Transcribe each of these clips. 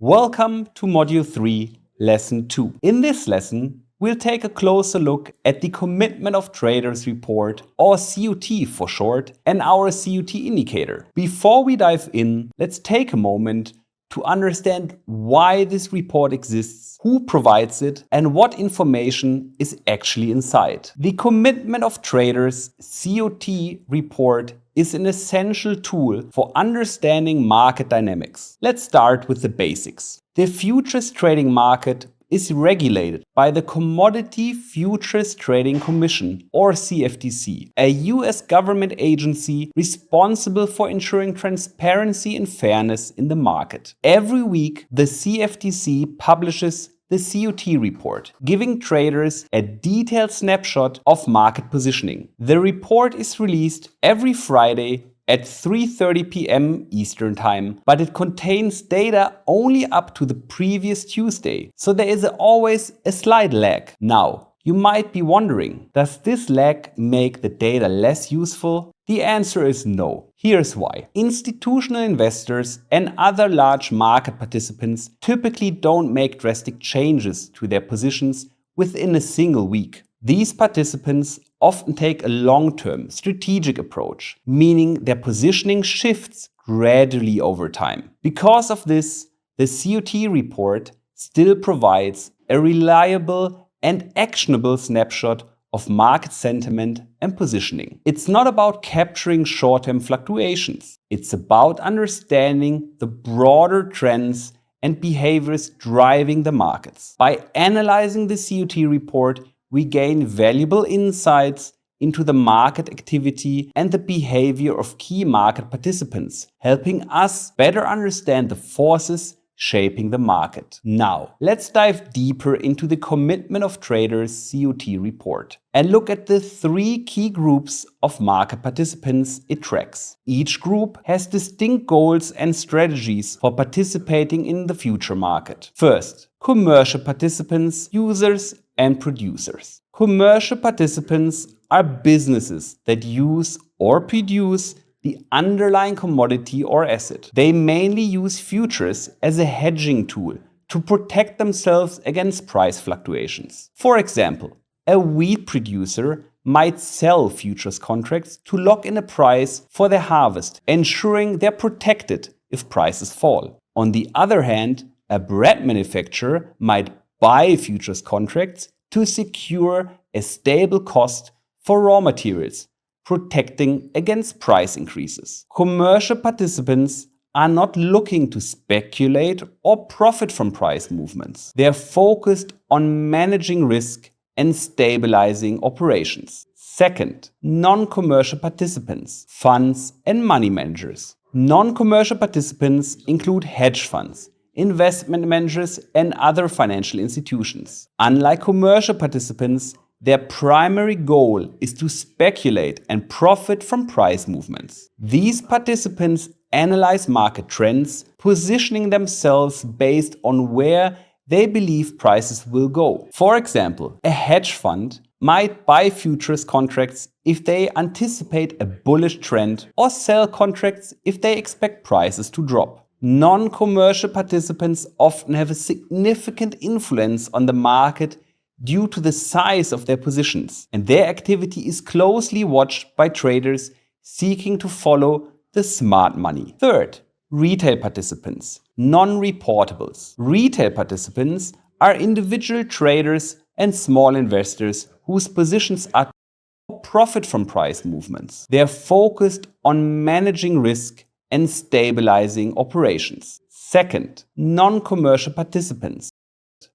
Welcome to Module 3, Lesson 2. In this lesson, we'll take a closer look at the Commitment of Traders report, or COT for short, and our COT indicator. Before we dive in, let's take a moment to understand why this report exists, who provides it, and what information is actually inside. The Commitment of Traders COT report is an essential tool for understanding market dynamics. Let's start with the basics. The futures trading market is regulated by the Commodity Futures Trading Commission, or CFTC, a US government agency responsible for ensuring transparency and fairness in the market. Every week, the CFTC publishes the COT report, giving traders a detailed snapshot of market positioning. The report is released every Friday at 3:30 p.m. Eastern Time, but it contains data only up to the previous Tuesday, so there is always a slight lag. Now, you might be wondering, does this lag make the data less useful? The answer is no. Here's why. Institutional investors and other large market participants typically don't make drastic changes to their positions within a single week. These participants often take a long-term strategic approach, meaning their positioning shifts gradually over time. Because of this, the COT report still provides a reliable and actionable snapshot of market sentiment and positioning. It's not about capturing short-term fluctuations. It's about understanding the broader trends and behaviors driving the markets. By analyzing the COT report, we gain valuable insights into the market activity and the behavior of key market participants, helping us better understand the forces shaping the market. Now, let's dive deeper into the Commitment of Traders COT report and look at the three key groups of market participants it tracks. Each group has distinct goals and strategies for participating in the future market. First, commercial participants, users, and producers. Commercial participants are businesses that use or produce the underlying commodity or asset. They mainly use futures as a hedging tool to protect themselves against price fluctuations. For example, a wheat producer might sell futures contracts to lock in a price for their harvest, ensuring they're protected if prices fall. On the other hand, a bread manufacturer might buy futures contracts to secure a stable cost for raw materials, protecting against price increases. Commercial participants are not looking to speculate or profit from price movements. They are focused on managing risk and stabilizing operations. Second, non-commercial participants, funds and money managers. Non-commercial participants include hedge funds, investment managers, and other financial institutions. Unlike commercial participants, their primary goal is to speculate and profit from price movements. These participants analyze market trends, positioning themselves based on where they believe prices will go. For example, a hedge fund might buy futures contracts if they anticipate a bullish trend or sell contracts if they expect prices to drop. Non-commercial participants often have a significant influence on the market due to the size of their positions, and their activity is closely watched by traders seeking to follow the smart money. Third, retail participants, non-reportables. Retail participants are individual traders and small investors whose positions are to profit from price movements. They are focused on managing risk and stabilizing operations. Second, non-commercial participants.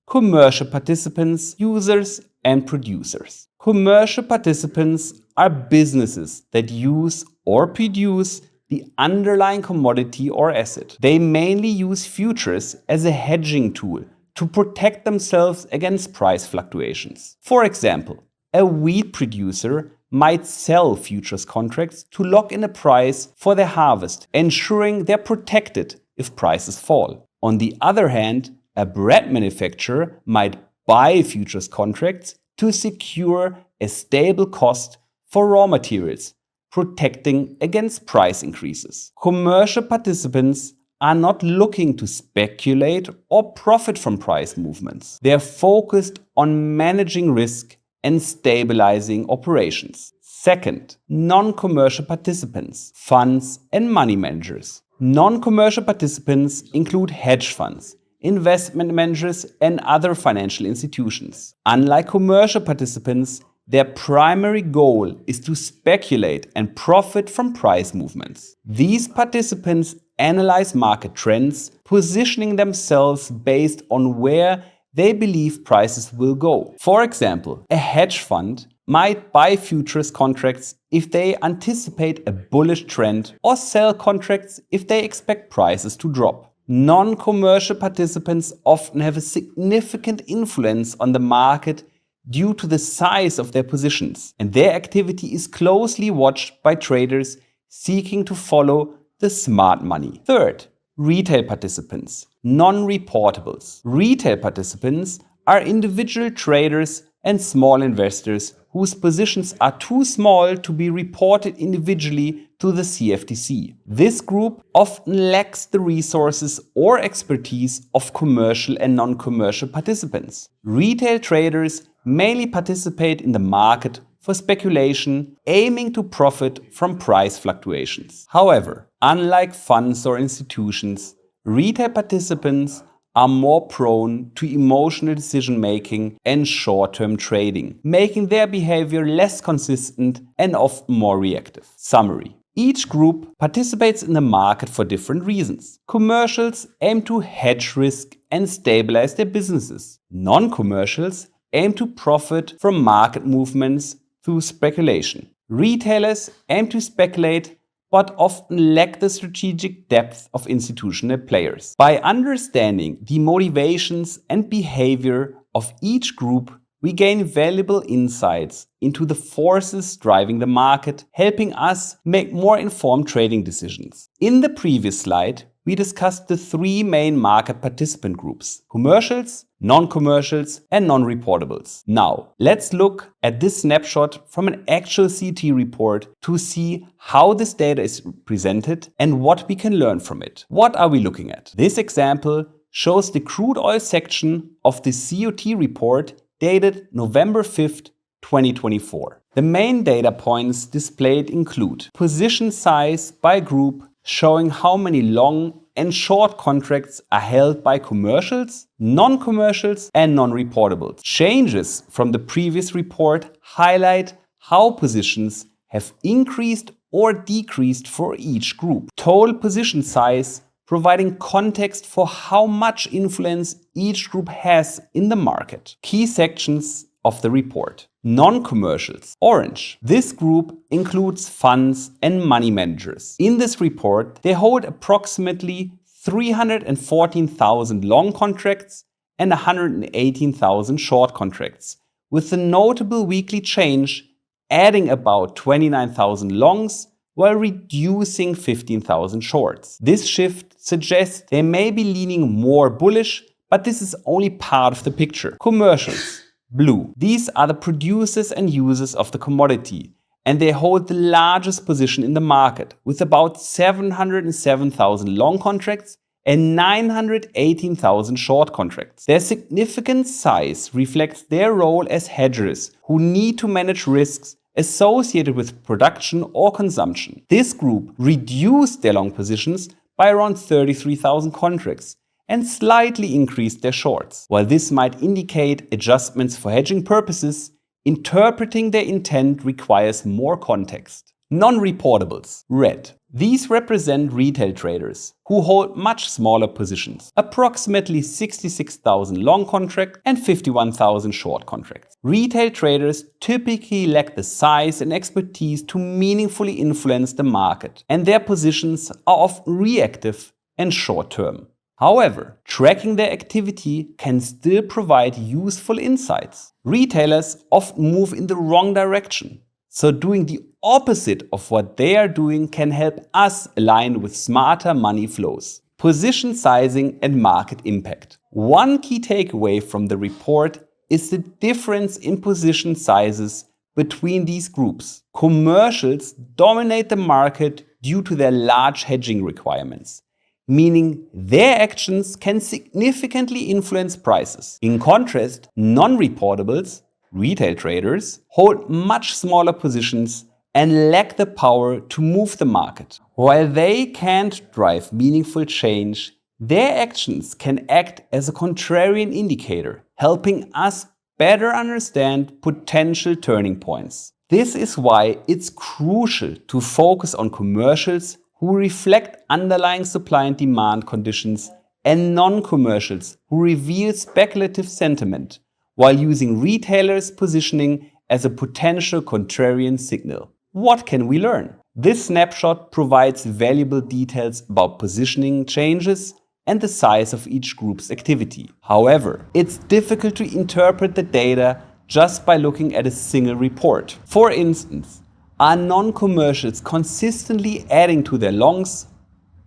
Commercial participants, users, and producers. Commercial participants are businesses that use or produce the underlying commodity or asset. They mainly use futures as a hedging tool to protect themselves against price fluctuations. For example, a wheat producer might sell futures contracts to lock in a price for their harvest, ensuring they're protected if prices fall. On the other hand, a bread manufacturer might buy futures contracts to secure a stable cost for raw materials, protecting against price increases. Commercial participants are not looking to speculate or profit from price movements. They are focused on managing risk and stabilizing operations. Second, non-commercial participants, funds and money managers. Non-commercial participants include hedge funds, investment managers and other financial institutions. Unlike commercial participants, their primary goal is to speculate and profit from price movements. These participants analyze market trends, positioning themselves based on where they believe prices will go. For example, a hedge fund might buy futures contracts if they anticipate a bullish trend or sell contracts if they expect prices to drop. Non-commercial participants often have a significant influence on the market due to the size of their positions, and their activity is closely watched by traders seeking to follow the smart money. Third, retail participants, non-reportables. Retail participants are individual traders and small investors whose positions are too small to be reported individually to the CFTC. This group often lacks the resources or expertise of commercial and non-commercial participants. Retail traders mainly participate in the market for speculation, aiming to profit from price fluctuations. However, unlike funds or institutions, retail participants are more prone to emotional decision-making and short-term trading, making their behavior less consistent and often more reactive. Summary. Each group participates in the market for different reasons. Commercials aim to hedge risk and stabilize their businesses. Non-commercials aim to profit from market movements through speculation. Retailers aim to speculate but often lack the strategic depth of institutional players. By understanding the motivations and behavior of each group, we gain valuable insights into the forces driving the market, helping us make more informed trading decisions. In the previous slide, we discussed the three main market participant groups: commercials, non-commercials, and non-reportables. Now, let's look at this snapshot from an actual CT report to see how this data is presented and what we can learn from it. What are we looking at? This example shows the crude oil section of the COT report dated November 5th, 2024. The main data points displayed include position size by group, showing how many long and short contracts are held by commercials, non-commercials, and non-reportables. Changes from the previous report highlight how positions have increased or decreased for each group. Total position size, providing context for how much influence each group has in the market. Key sections of the report. Non-commercials, orange. This group includes funds and money managers. In this report, they hold approximately 314,000 long contracts and 118,000 short contracts, with a notable weekly change adding about 29,000 longs while reducing 15,000 shorts. This shift suggests they may be leaning more bullish, but this is only part of the picture. Commercials, blue. These are the producers and users of the commodity, and they hold the largest position in the market, with about 707,000 long contracts and 918,000 short contracts. Their significant size reflects their role as hedgers who need to manage risks associated with production or consumption. This group reduced their long positions by around 33,000 contracts and slightly increased their shorts. While this might indicate adjustments for hedging purposes, interpreting their intent requires more context. Non-reportables, red. These represent retail traders who hold much smaller positions, approximately 66,000 long contracts and 51,000 short contracts. Retail traders typically lack the size and expertise to meaningfully influence the market, and their positions are often reactive and short-term. However, tracking their activity can still provide useful insights. Retailers often move in the wrong direction, so doing the opposite of what they are doing can help us align with smarter money flows. Position sizing and market impact. One key takeaway from the report is the difference in position sizes between these groups. Commercials dominate the market due to their large hedging requirements. meaning their actions can significantly influence prices. In contrast, non-reportables, retail traders, hold much smaller positions and lack the power to move the market. While they can't drive meaningful change, their actions can act as a contrarian indicator, helping us better understand potential turning points. This is why it's crucial to focus on commercials who reflect underlying supply and demand conditions and non-commercials who reveal speculative sentiment, while using retailers' positioning as a potential contrarian signal. What can we learn? This snapshot provides valuable details about positioning changes and the size of each group's activity. However, it's difficult to interpret the data just by looking at a single report. For instance, are non-commercials consistently adding to their longs,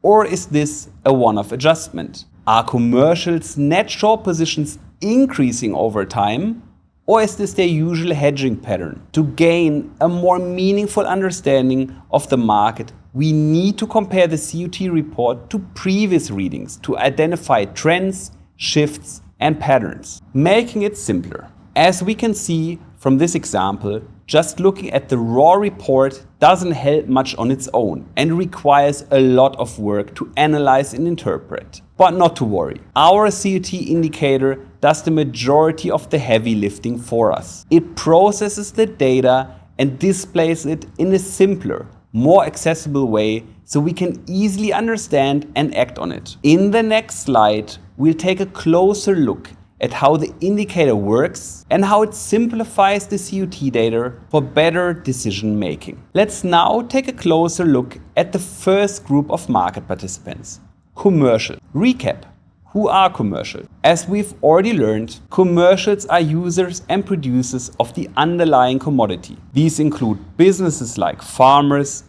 or is this a one-off adjustment? Are commercials' net short positions increasing over time, or is this their usual hedging pattern? To gain a more meaningful understanding of the market, we need to compare the COT report to previous readings to identify trends, shifts, and patterns, making it simpler. As we can see from this example, just looking at the raw report doesn't help much on its own and requires a lot of work to analyze and interpret. But not to worry, our COT indicator does the majority of the heavy lifting for us. It processes the data and displays it in a simpler, more accessible way so we can easily understand and act on it. In the next slide, we'll take a closer look at how the indicator works and how it simplifies the COT data for better decision making. Let's now take a closer look at the first group of market participants, commercial. Recap. Who are commercial? As we've already learned, commercials are users and producers of the underlying commodity. These include businesses like farmers,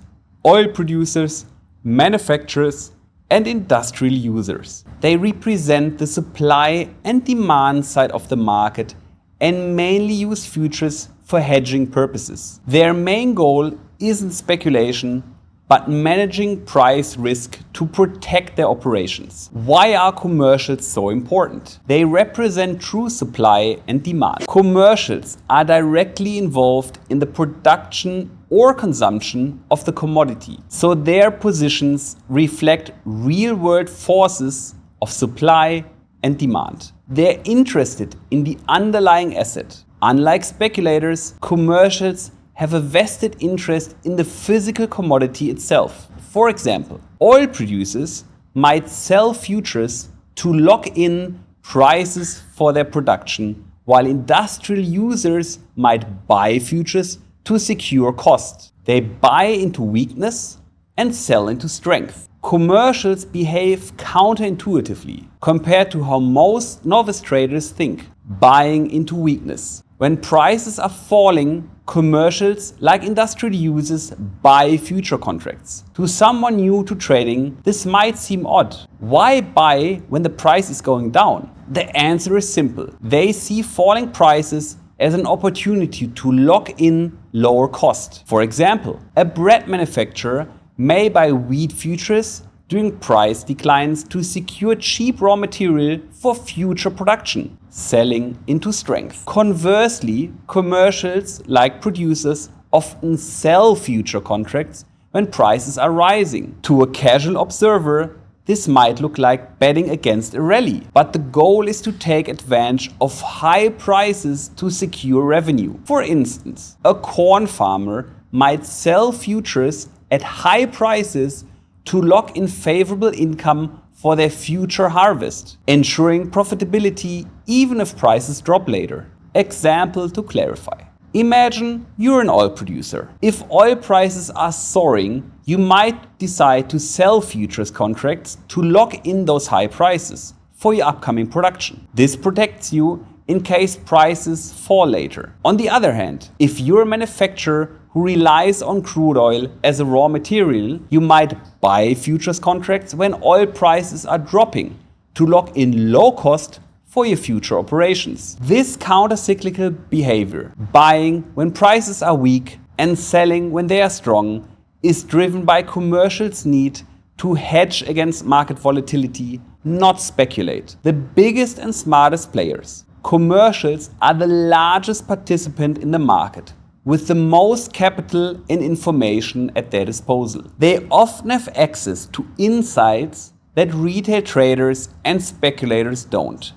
oil producers, manufacturers, and industrial users. They represent the supply and demand side of the market and mainly use futures for hedging purposes. Their main goal isn't speculation, but managing price risk to protect their operations. Why are commercials so important? They represent true supply and demand. Commercials are directly involved in the production or consumption of the commodity, so their positions reflect real-world forces of supply and demand. They're interested in the underlying asset. Unlike speculators, commercials have a vested interest in the physical commodity itself. For example, oil producers might sell futures to lock in prices for their production, while industrial users might buy futures to secure costs. They buy into weakness and sell into strength. Commercials behave counterintuitively compared to how most novice traders think, buying into weakness. When prices are falling, commercials, like industrial users, buy future contracts. To someone new to trading, this might seem odd. Why buy when the price is going down? The answer is simple. They see falling prices as an opportunity to lock in lower cost. For example, a bread manufacturer may buy wheat futures during price declines to secure cheap raw material for future production, selling into strength. Conversely, commercials, like producers, often sell future contracts when prices are rising. To a casual observer, this might look like betting against a rally, but the goal is to take advantage of high prices to secure revenue. For instance, a corn farmer might sell futures at high prices to lock in favorable income for their future harvest, ensuring profitability even if prices drop later. Example to clarify. Imagine you're an oil producer. If oil prices are soaring, you might decide to sell futures contracts to lock in those high prices for your upcoming production. This protects you in case prices fall later. On the other hand, if you're a manufacturer who relies on crude oil as a raw material, you might buy futures contracts when oil prices are dropping to lock in low cost for your future operations. This counter-cyclical behavior, buying when prices are weak and selling when they are strong, is driven by commercials' need to hedge against market volatility, not speculate. The biggest and smartest players, commercials, are the largest participant in the market, with the most capital and information at their disposal. They often have access to insights that retail traders and speculators don't,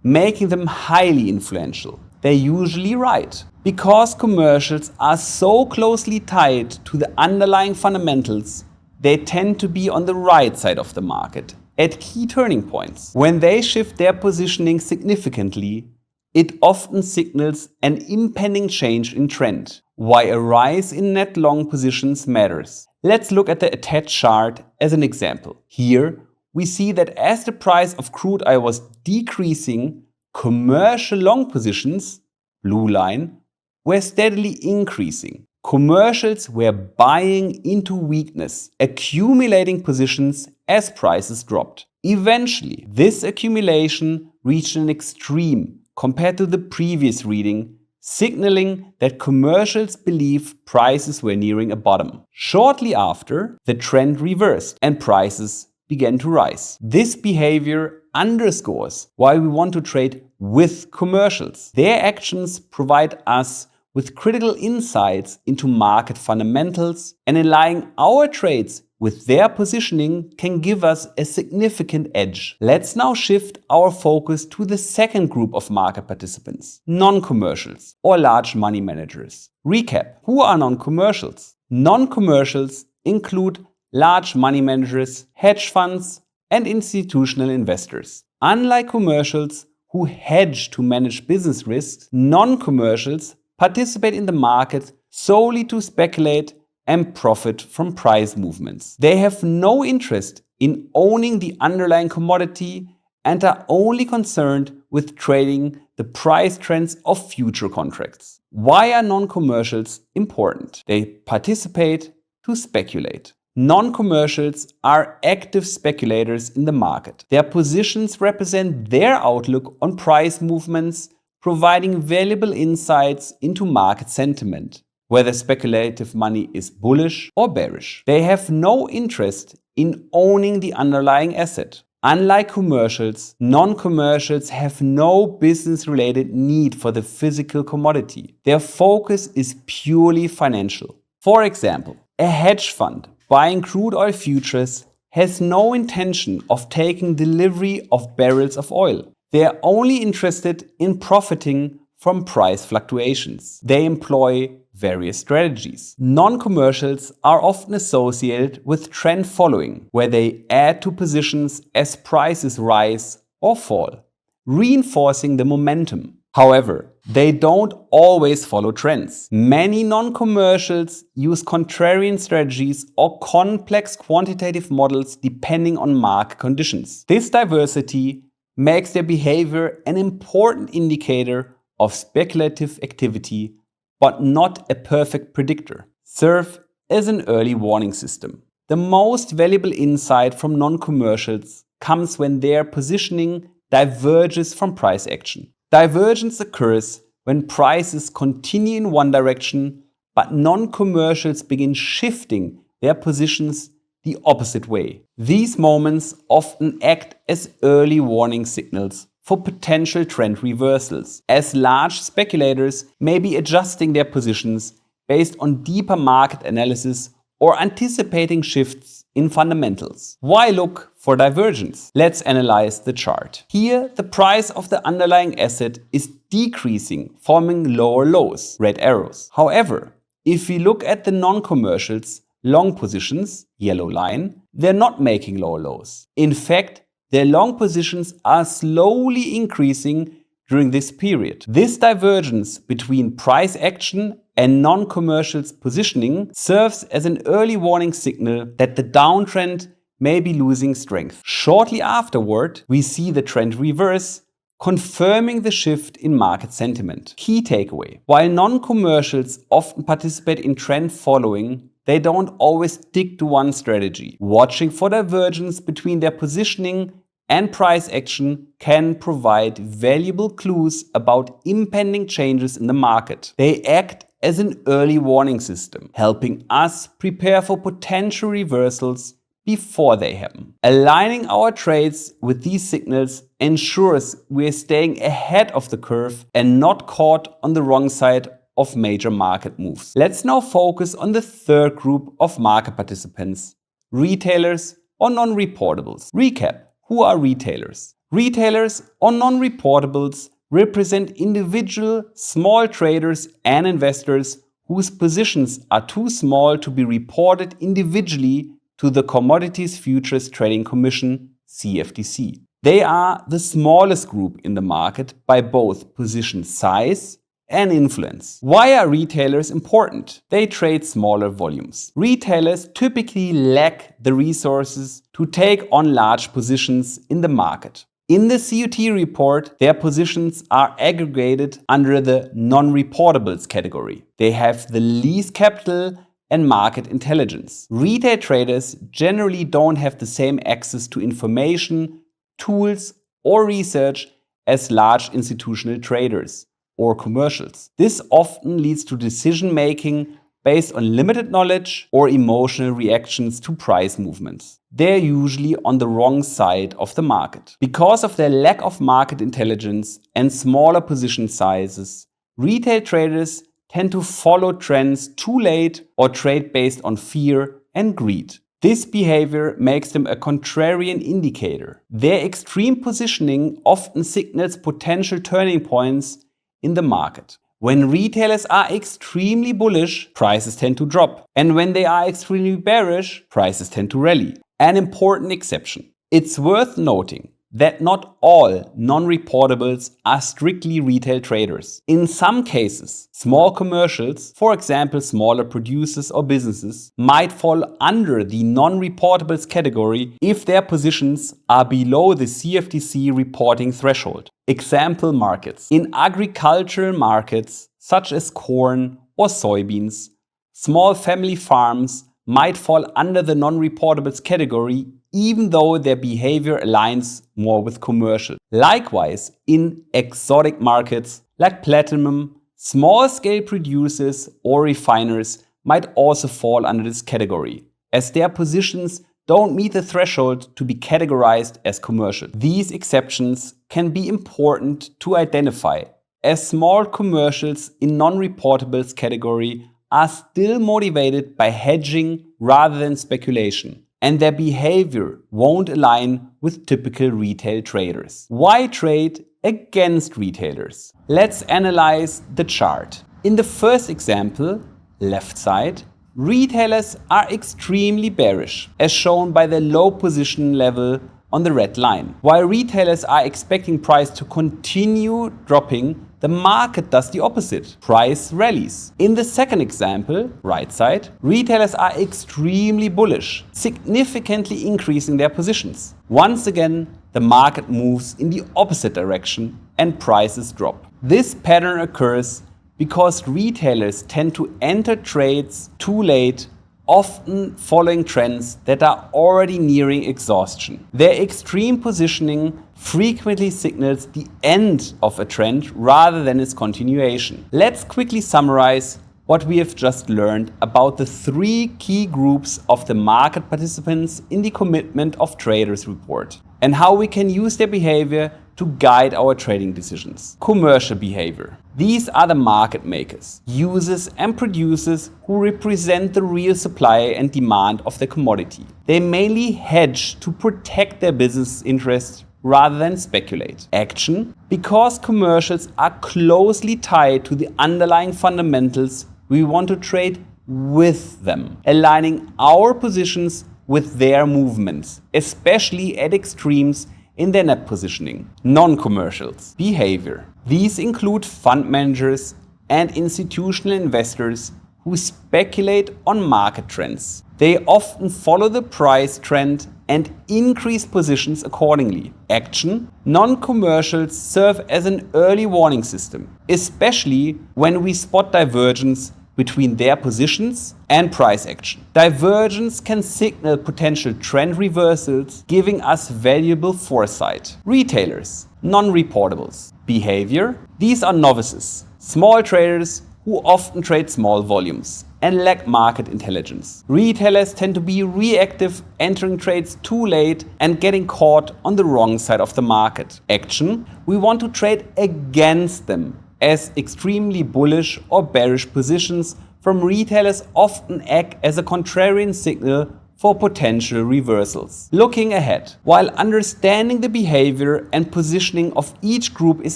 making them highly influential. They're usually right, because commercials are so closely tied to the underlying fundamentals. They tend to be on the right side of the market at key turning points. When they shift their positioning significantly, it often signals an impending change in trend, why a rise in net long positions matters. Let's look at the attached chart as an example. Here, we see that as the price of crude oil was decreasing, commercial long positions, blue line, were steadily increasing. Commercials were buying into weakness, accumulating positions as prices dropped. Eventually, this accumulation reached an extreme compared to the previous reading, signaling that commercials believe prices were nearing a bottom. Shortly after, the trend reversed and prices began to rise. This behavior underscores why we want to trade with commercials. Their actions provide us with critical insights into market fundamentals, and aligning our trades with their positioning can give us a significant edge. Let's now shift our focus to the second group of market participants, non-commercials or large money managers. Recap: who are non-commercials? Non-commercials include large money managers, hedge funds, and institutional investors. Unlike commercials who hedge to manage business risks, non-commercials participate in the market solely to speculate and profit from price movements. They have no interest in owning the underlying commodity and are only concerned with trading the price trends of future contracts. Why are non-commercials important? They participate to speculate. Non-commercials are active speculators in the market. Their positions represent their outlook on price movements, providing valuable insights into market sentiment, whether speculative money is bullish or bearish. They have no interest in owning the underlying asset. Unlike commercials, non-commercials have no business-related need for the physical commodity. Their focus is purely financial. For example, a hedge fund buying crude oil futures has no intention of taking delivery of barrels of oil. They are only interested in profiting from price fluctuations. They employ various strategies. Non-commercials are often associated with trend following, where they add to positions as prices rise or fall, reinforcing the momentum. However, they don't always follow trends. Many non-commercials use contrarian strategies or complex quantitative models depending on market conditions. This diversity makes their behavior an important indicator of speculative activity, but not a perfect predictor. Serve as an early warning system. The most valuable insight from non-commercials comes when their positioning diverges from price action. Divergence occurs when prices continue in one direction, but non-commercials begin shifting their positions the opposite way. These moments often act as early warning signals for potential trend reversals, as large speculators may be adjusting their positions based on deeper market analysis or anticipating shifts in fundamentals. Why look for divergence? Let's analyze the chart. Here, the price of the underlying asset is decreasing, forming lower lows, red arrows. However, if we look at the non-commercials, long positions, yellow line, they're not making lower lows. In fact, their long positions are slowly increasing during this period. This divergence between price action and non-commercials positioning serves as an early warning signal that the downtrend may be losing strength. Shortly afterward, we see the trend reverse, confirming the shift in market sentiment. Key takeaway: while non-commercials often participate in trend following, they don't always stick to one strategy. Watching for divergence between their positioning and price action can provide valuable clues about impending changes in the market. They act as an early warning system, helping us prepare for potential reversals before they happen. Aligning our trades with these signals ensures we're staying ahead of the curve and not caught on the wrong side of major market moves. Let's now focus on the third group of market participants, retailers or non-reportables. Recap: who are retailers? Retailers or non-reportables represent individual small traders and investors whose positions are too small to be reported individually to the Commodities Futures Trading Commission, CFTC. They are the smallest group in the market by both position size and influence. Why are retailers important? They trade smaller volumes. Retailers typically lack the resources to take on large positions in the market. In the CUT report, their positions are aggregated under the non-reportables category. They have the least capital and market intelligence. Retail traders generally don't have the same access to information, tools, or research as large institutional traders or commercials. This often leads to decision-making based on limited knowledge or emotional reactions to price movements. They're usually on the wrong side of the market. Because of their lack of market intelligence and smaller position sizes, retail traders tend to follow trends too late or trade based on fear and greed. This behavior makes them a contrarian indicator. Their extreme positioning often signals potential turning points in the market. When retailers are extremely bullish, prices tend to drop. And when they are extremely bearish, prices tend to rally. An important exception. It's worth noting that not all non-reportables are strictly retail traders. In some cases, small commercials, for example smaller producers or businesses, might fall under the non-reportables category if their positions are below the CFTC reporting threshold. Example markets. In agricultural markets such as corn or soybeans, small family farms might fall under the non-reportables category even though their behavior aligns more with commercial. Likewise, in exotic markets like platinum, small-scale producers or refiners might also fall under this category, as their positions don't meet the threshold to be categorized as commercial. These exceptions can be important to identify, as small commercials in non-reportables category are still motivated by hedging rather than speculation, and their behavior won't align with typical retail traders. Why trade against retailers? Let's analyze the chart. In the first example, left side, retailers are extremely bearish, as shown by the low position level on the red line. While retailers are expecting price to continue dropping, the market does the opposite. Price rallies. In the second example, right side, retailers are extremely bullish, significantly increasing their positions. Once again, the market moves in the opposite direction and prices drop. This pattern occurs because retailers tend to enter trades too late, often following trends that are already nearing exhaustion. Their extreme positioning frequently signals the end of a trend rather than its continuation. Let's quickly summarize what we have just learned about the three key groups of the market participants in the Commitment of Traders report and how we can use their behavior to guide our trading decisions. Commercial behavior. These are the market makers, users and producers who represent the real supply and demand of the commodity. They mainly hedge to protect their business interests rather than speculate. Action. Because commercials are closely tied to the underlying fundamentals, we want to trade with them, aligning our positions with their movements, especially at extremes in their net positioning. Non-commercials. Behavior. These include fund managers and institutional investors who speculate on market trends. They often follow the price trend and increase positions accordingly. Action. Non-commercials serve as an early warning system, especially when we spot divergence between their positions and price action. Divergence can signal potential trend reversals, giving us valuable foresight. Retailers. Non-reportables. Behavior. These are novices, small traders who often trade small volumes and lack market intelligence. Retailers tend to be reactive, entering trades too late and getting caught on the wrong side of the market. Action: we want to trade against them, as extremely bullish or bearish positions from retailers often act as a contrarian signal for potential reversals. Looking ahead, while understanding the behavior and positioning of each group is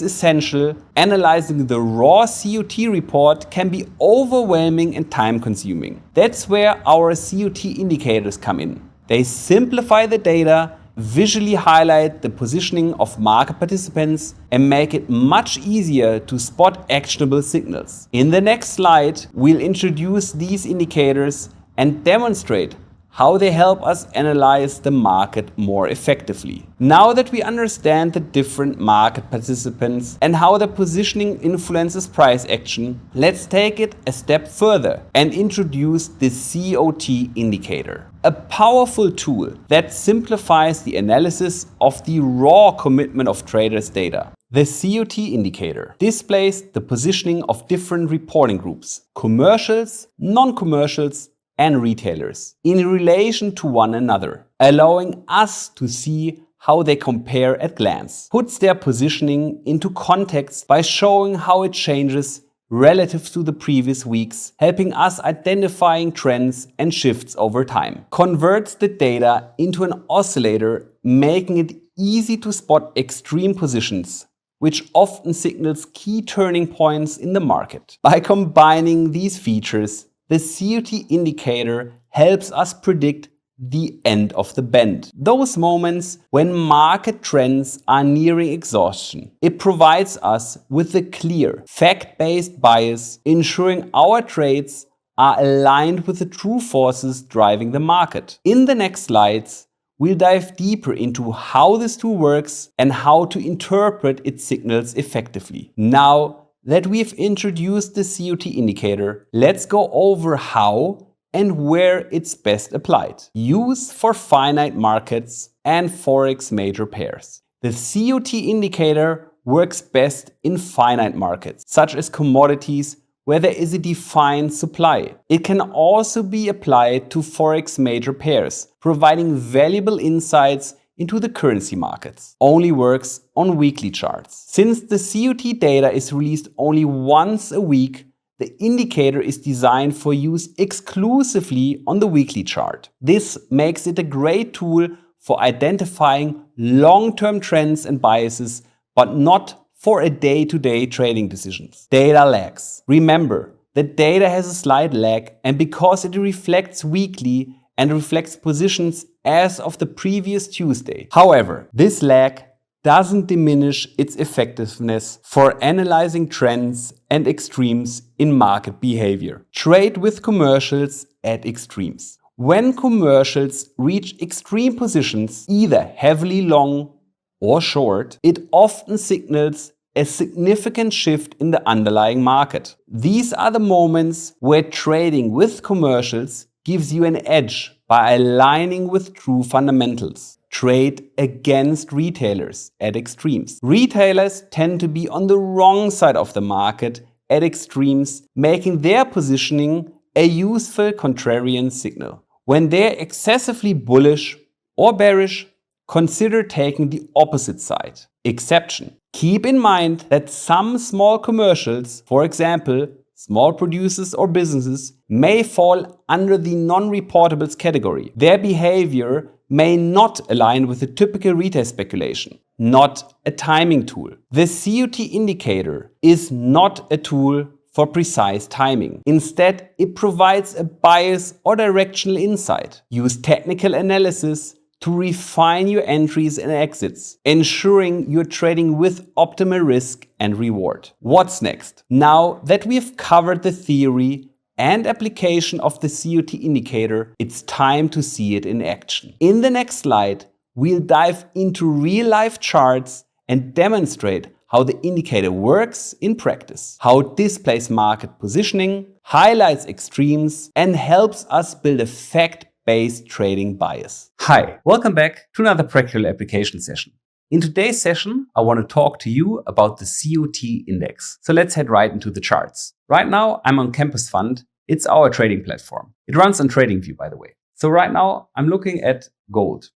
essential, analyzing the raw COT report can be overwhelming and time-consuming. That's where our COT indicators come in. They simplify the data, visually highlight the positioning of market participants, and make it much easier to spot actionable signals. In the next slide, we'll introduce these indicators and demonstrate how they help us analyze the market more effectively. Now that we understand the different market participants and how the positioning influences price action, let's take it a step further and introduce the COT indicator, a powerful tool that simplifies the analysis of the raw commitment of traders' data. The COT indicator displays the positioning of different reporting groups: commercials, non-commercials, and retailers in relation to one another, allowing us to see how they compare at glance. Puts their positioning into context by showing how it changes relative to the previous weeks, helping us identifying trends and shifts over time. Converts the data into an oscillator, making it easy to spot extreme positions, which often signals key turning points in the market. By combining these features, the COT indicator helps us predict the end of the bend, those moments when market trends are nearing exhaustion. It provides us with a clear, fact-based bias, ensuring our trades are aligned with the true forces driving the market. In the next slides, we'll dive deeper into how this tool works and how to interpret its signals effectively. Now that we've introduced the COT indicator, let's go over how and where it's best applied. Used for finite markets and Forex major pairs. The COT indicator works best in finite markets, such as commodities, where there is a defined supply. It can also be applied to Forex major pairs, providing valuable insights into the currency markets. Only works on weekly charts. Since the COT data is released only once a week, the indicator is designed for use exclusively on the weekly chart. This makes it a great tool for identifying long-term trends and biases, but not for a day-to-day trading decisions. Data lags. Remember, the data has a slight lag, and because it reflects weekly and reflects positions as of the previous Tuesday. However, this lag doesn't diminish its effectiveness for analyzing trends and extremes in market behavior. Trade with commercials at extremes. When commercials reach extreme positions, either heavily long or short, it often signals a significant shift in the underlying market. These are the moments where trading with commercials gives you an edge by aligning with true fundamentals. Trade against retailers at extremes. Retailers tend to be on the wrong side of the market at extremes, making their positioning a useful contrarian signal. When they're excessively bullish or bearish, consider taking the opposite side. Exception. Keep in mind that some small commercials, for example, small producers or businesses, may fall under the non-reportables category. Their behavior may not align with the typical retail speculation, not a timing tool. The COT indicator is not a tool for precise timing. Instead, it provides a bias or directional insight. Use technical analysis to refine your entries and exits, ensuring you're trading with optimal risk and reward. What's next? Now that we've covered the theory and application of the COT indicator, it's time to see it in action. In the next slide, we'll dive into real-life charts and demonstrate how the indicator works in practice, how it displays market positioning, highlights extremes, and helps us build a fact-based trading bias. Hi, welcome back to another practical application session. In today's session, I want to talk to you about the COT index. So let's head right into the charts. Right now, I'm on Campus Fund. It's our trading platform. It runs on TradingView, by the way. So right now, I'm looking at gold.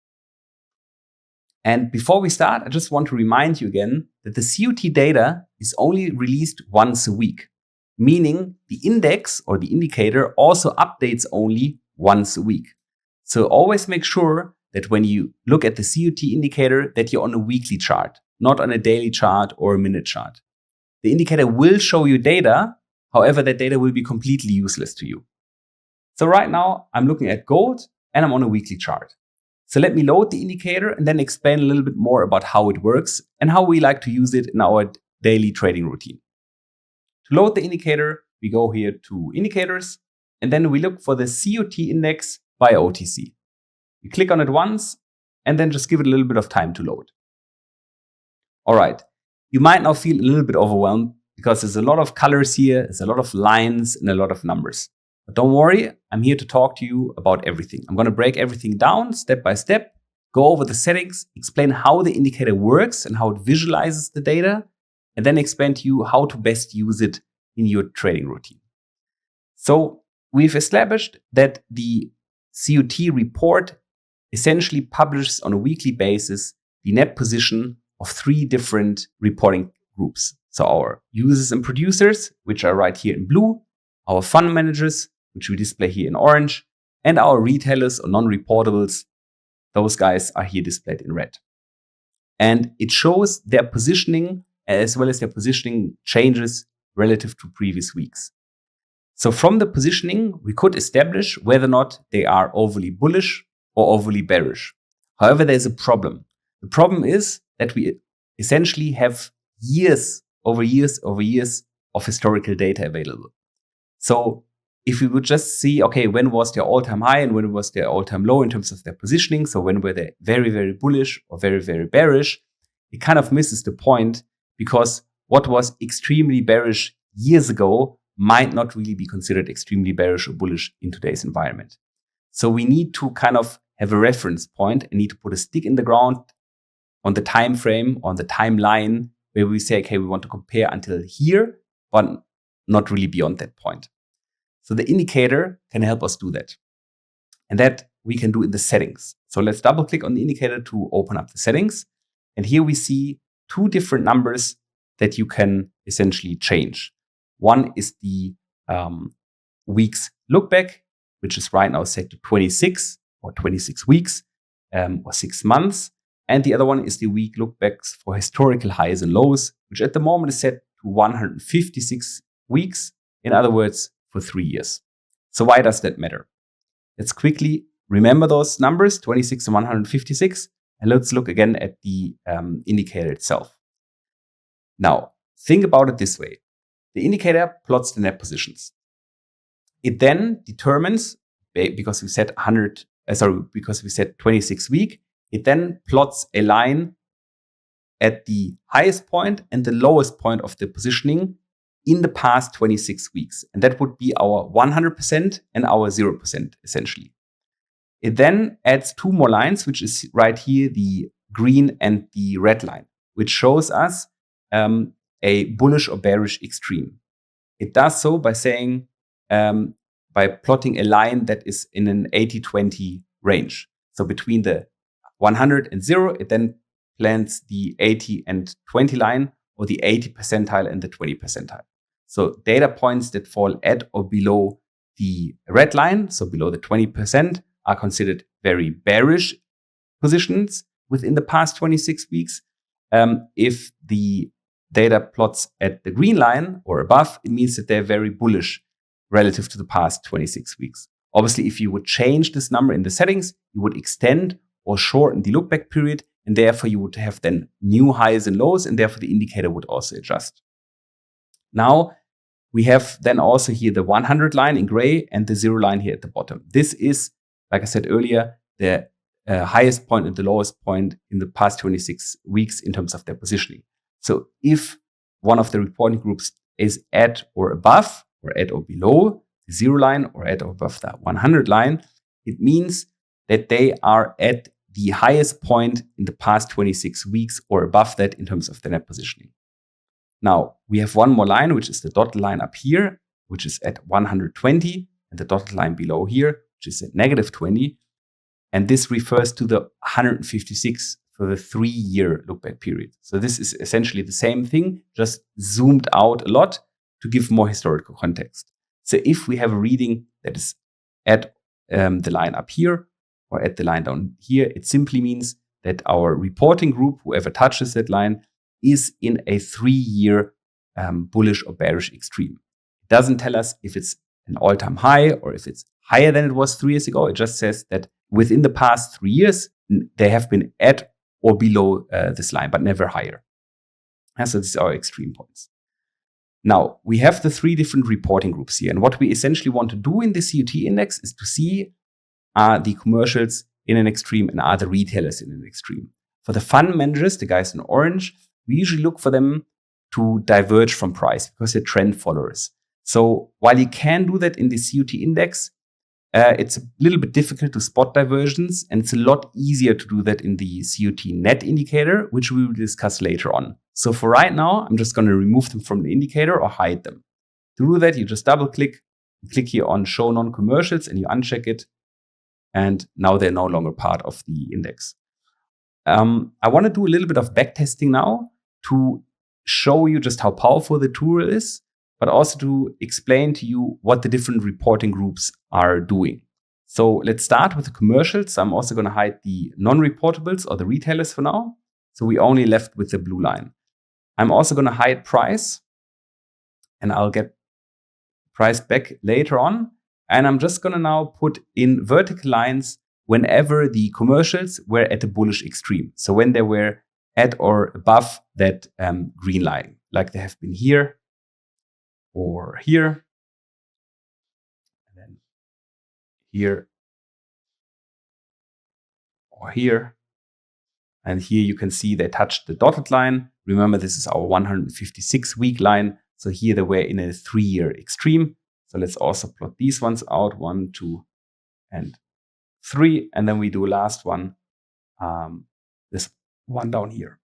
And before we start, I just want to remind you again that the COT data is only released once a week, meaning the index or the indicator also updates only once a week. So always make sure that when you look at the COT indicator, that you're on a weekly chart, not on a daily chart or a minute chart. The indicator will show you data. However, that data will be completely useless to you. So right now I'm looking at gold and I'm on a weekly chart. So let me load the indicator and then explain a little bit more about how it works and how we like to use it in our daily trading routine. To load the indicator, we go here to indicators and then we look for the COT index by OTC. We click on it once and then just give it a little bit of time to load. All right, you might now feel a little bit overwhelmed because there's a lot of colors here, there's a lot of lines and a lot of numbers. But don't worry, I'm here to talk to you about everything. I'm going to break everything down step by step, go over the settings, explain how the indicator works and how it visualizes the data, and then explain to you how to best use it in your trading routine. So we've established that the COT report essentially publishes on a weekly basis the net position of 3 different reporting groups. So our users and producers, which are right here in blue, our fund managers, which we display here in orange, and our retailers or non-reportables, those guys are here displayed in red. And it shows their positioning as well as their positioning changes relative to previous weeks. So from the positioning, we could establish whether or not they are overly bullish or overly bearish. However, there's a problem. The problem is that we essentially have years over years of historical data available. So if we would just see, okay, when was their all-time high and when was their all-time low in terms of their positioning, so when were they very, very bullish or very, very bearish, it kind of misses the point because what was extremely bearish years ago might not really be considered extremely bearish or bullish in today's environment. So we need to kind of have a reference point and need to put a stick in the ground on the time frame, on the timeline, where we say, okay, we want to compare until here, but not really beyond that point. So the indicator can help us do that. And that we can do in the settings. So let's double click on the indicator to open up the settings. And here we see 2 different numbers that you can essentially change. One is the weeks look back, which is right now set to 26 or 26 weeks or 6 months. And the other one is the week look backs for historical highs and lows, which at the moment is set to 156 weeks. In other words, for 3 years. So why does that matter? Let's quickly remember those numbers, 26 and 156, and let's look again at the indicator itself. Now, think about it this way. The indicator plots the net positions. It then determines, because we set 26 week, it then plots a line at the highest point and the lowest point of the positioning in the past 26 weeks. And that would be our 100% and our 0% essentially. It then adds 2 more lines, which is right here, the green and the red line, which shows us a bullish or bearish extreme. It does so by saying, by plotting a line that is in an 80-20 range. So between the 100 and 0, it then plants the 80 and 20 line or the 80 percentile and the 20 percentile. So data points that fall at or below the red line, so below the 20%, are considered very bearish positions within the past 26 weeks. If the data plots at the green line or above, it means that they're very bullish relative to the past 26 weeks. Obviously, if you would change this number in the settings, you would extend or shorten the look back period, and therefore you would have then new highs and lows, and therefore the indicator would also adjust. Now, we have then also here the 100 line in gray and the 0 line here at the bottom. This is, like I said earlier, the highest point and the lowest point in the past 26 weeks in terms of their positioning. So if one of the reporting groups is at or above or at or below the 0 line or at or above the 100 line, it means that they are at the highest point in the past 26 weeks or above that in terms of the net positioning. Now, we have one more line, which is the dotted line up here, which is at 120, and the dotted line below here, which is at -20. And this refers to the 156 for the 3-year look-back period. So this is essentially the same thing, just zoomed out a lot to give more historical context. So if we have a reading that is at the line up here or at the line down here, it simply means that our reporting group, whoever touches that line, is in a 3-year bullish or bearish extreme. It doesn't tell us if it's an all-time high or if it's higher than it was 3 years ago. It just says that within the past 3 years, they have been at or below this line, but never higher. And so these are our extreme points. Now, we have the 3 different reporting groups here. And what we essentially want to do in the CUT index is to see, are the commercials in an extreme and are the retailers in an extreme. For the fund managers, the guys in orange, we usually look for them to diverge from price because they're trend followers. So while you can do that in the CUT index, it's a little bit difficult to spot diversions, and it's a lot easier to do that in the CUT net indicator, which we will discuss later on. So for right now, I'm just going to remove them from the indicator or hide them. To do that, you just double click, click here on show non-commercials, and you uncheck it. And now they're no longer part of the index. I want to do a little bit of backtesting now to show you just how powerful the tool is, but also to explain to you what the different reporting groups are doing. So let's start with the commercials. I'm also going to hide the non-reportables or the retailers for now. So we only left with the blue line. I'm also going to hide price, and I'll get price back later on. And I'm just going to now put in vertical lines whenever the commercials were at a bullish extreme. So when they were at or above that green line, like they have been here or here, and then here or here. And here you can see they touched the dotted line. Remember, this is our 156-week line. So here they were in a 3-year extreme. So let's also plot these ones out, 1, 2, and 3. And then we do last one, this one down here.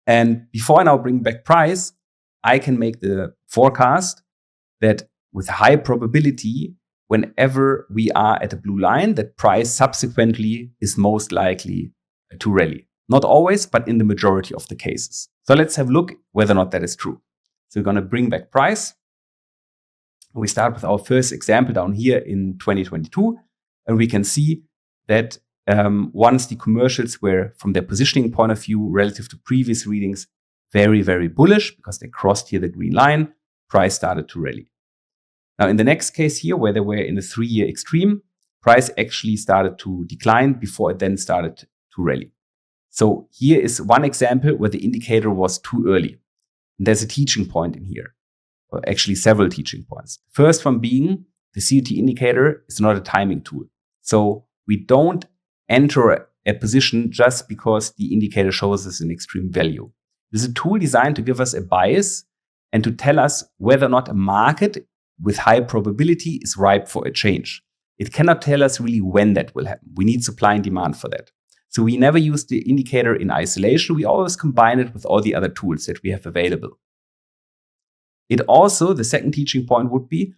And before I now bring back price, I can make the forecast that with high probability, whenever we are at a blue line, that price subsequently is most likely to rally. Not always, but in the majority of the cases. So let's have a look whether or not that is true. So we're going to bring back price. We start with our first example down here in 2022. And we can see that once the commercials were, from their positioning point of view, relative to previous readings, very, very bullish because they crossed here the green line, price started to rally. Now, in the next case here, where they were in the 3-year extreme, price actually started to decline before it then started to rally. So here is one example where the indicator was too early. And there's a teaching point in here, or actually several teaching points. First one being the CUT indicator is not a timing tool. So we don't enter a position just because the indicator shows us an extreme value. It is a tool designed to give us a bias and to tell us whether or not a market with high probability is ripe for a change. It cannot tell us really when that will happen. We need supply and demand for that. So we never use the indicator in isolation. We always combine it with all the other tools that we have available. It also, the second teaching point would be,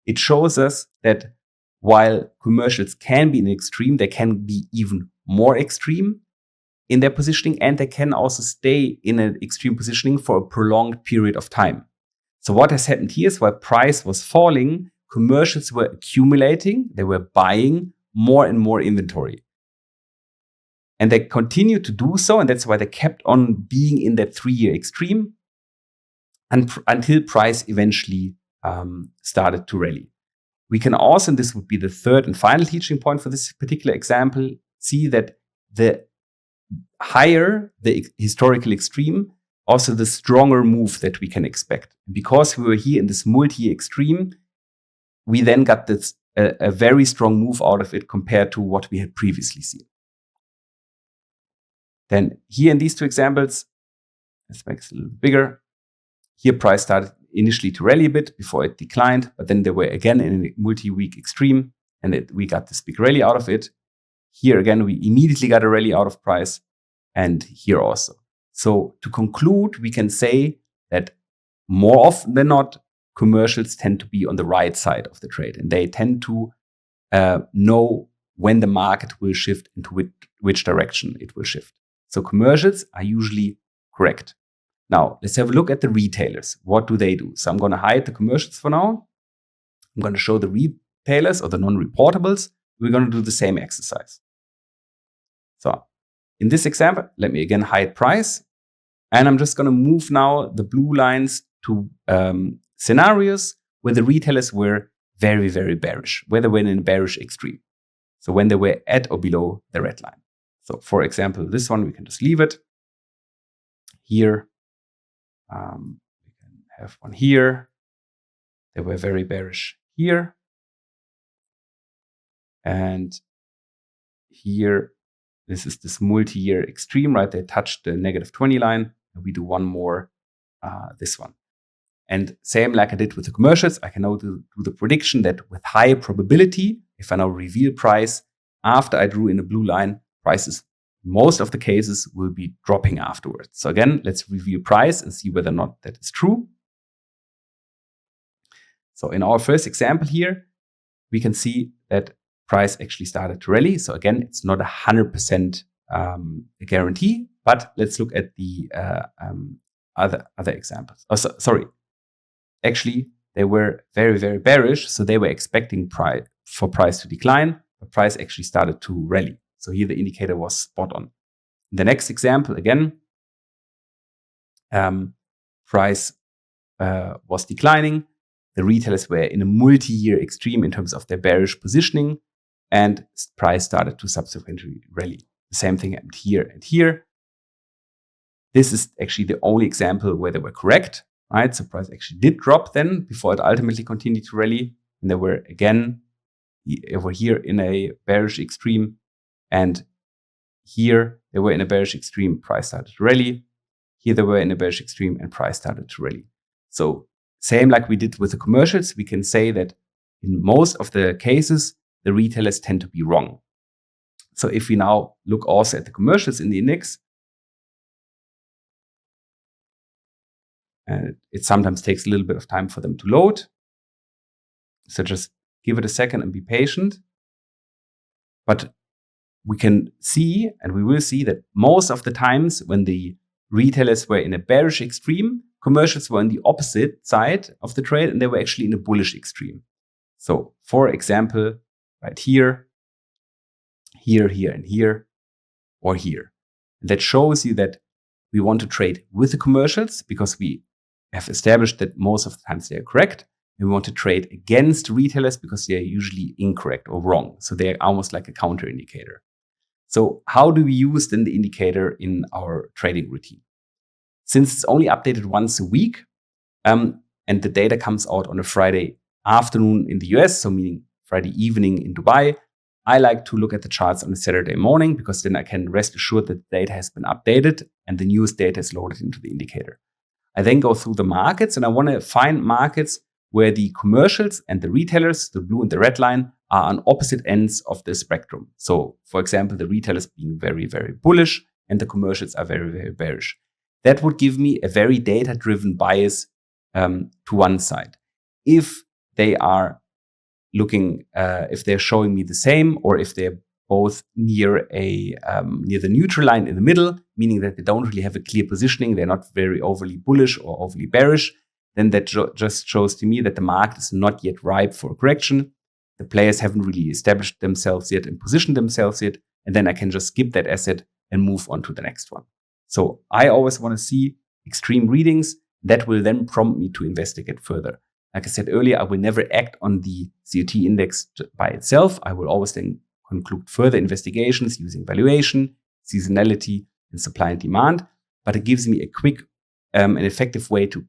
it shows us that while commercials can be in extreme, they can be even more extreme in their positioning, and they can also stay in an extreme positioning for a prolonged period of time. So what has happened here is while price was falling, commercials were accumulating, they were buying more and more inventory. And they continued to do so, and that's why they kept on being in that 3-year extreme until price eventually started to rally. We can also, and this would be the third and final teaching point for this particular example, see that the higher the historical extreme, also the stronger move that we can expect. Because we were here in this multi-year extreme, we then got this a very strong move out of it compared to what we had previously seen. Then here in these two examples, let's make it a little bigger. Here price started initially to rally a bit before it declined, but then they were again in a multi-week extreme, and we got this big rally out of it. Here again, we immediately got a rally out of price, and here also. So to conclude, we can say that more often than not, commercials tend to be on the right side of the trade, and they tend to know when the market will shift into which direction it will shift. So commercials are usually correct. Now, let's have a look at the retailers. What do they do? So I'm going to hide the commercials for now. I'm going to show the retailers or the non-reportables. We're going to do the same exercise. So in this example, let me again hide price. And I'm just going to move now the blue lines to scenarios where the retailers were very, very bearish, where they were in a bearish extreme. So when they were at or below the red line. So for example, this one, we can just leave it. Here, we can have one here. They were very bearish here. And here, this is this multi-year extreme, right? They touched the -20 line. And we do one more, this one. And same like I did with the commercials, I can now do the prediction that with high probability, if I now reveal price after I drew in a blue line, prices, most of the cases, will be dropping afterwards. So again, let's reveal price and see whether or not that is true. So in our first example here, we can see that price actually started to rally. So again, it's not 100% guarantee, but let's look at the other examples. Oh, sorry. Actually, they were very, very bearish. So they were expecting price to decline, but price actually started to rally. So here the indicator was spot on. In the next example, again, price was declining. The retailers were in a multi-year extreme in terms of their bearish positioning, and price started to subsequently rally. The same thing happened here and here. This is actually the only example where they were correct, right? So price actually did drop then before it ultimately continued to rally. And they were again over here in a bearish extreme. And here they were in a bearish extreme, price started to rally. Here they were in a bearish extreme and price started to rally. So same like we did with the commercials, we can say that in most of the cases, the retailers tend to be wrong. So if we now look also at the commercials in the index, and it sometimes takes a little bit of time for them to load. So just give it a second and be patient. But we can see, and we will see, that most of the times when the retailers were in a bearish extreme, commercials were on the opposite side of the trade and they were actually in a bullish extreme. So for example, right here, here, here, and here, or here. And that shows you that we want to trade with the commercials because we have established that most of the times they are correct. And we want to trade against retailers because they are usually incorrect or wrong. So they're almost like a counter indicator. So how do we use then the indicator in our trading routine? Since it's only updated once a week, and the data comes out on a Friday afternoon in the US, so meaning Friday evening in Dubai, I like to look at the charts on a Saturday morning because then I can rest assured that the data has been updated and the newest data is loaded into the indicator. I then go through the markets and I want to find markets where the commercials and the retailers, the blue and the red line, are on opposite ends of the spectrum. So, for example, the retailers being very, very bullish and the commercials are very, very bearish. That would give me a very data-driven bias to one side. If they are looking, if they're showing me the same, or if they're both near the neutral line in the middle, meaning that they don't really have a clear positioning, they're not very overly bullish or overly bearish, then that just shows to me that the market is not yet ripe for a correction. The players haven't really established themselves yet and positioned themselves yet, and then I can just skip that asset and move on to the next one. So I always want to see extreme readings that will then prompt me to investigate further. Like I said earlier, I will never act on the COT index by itself. I will always then conclude further investigations using valuation, seasonality, and supply and demand. But it gives me a quick and effective way to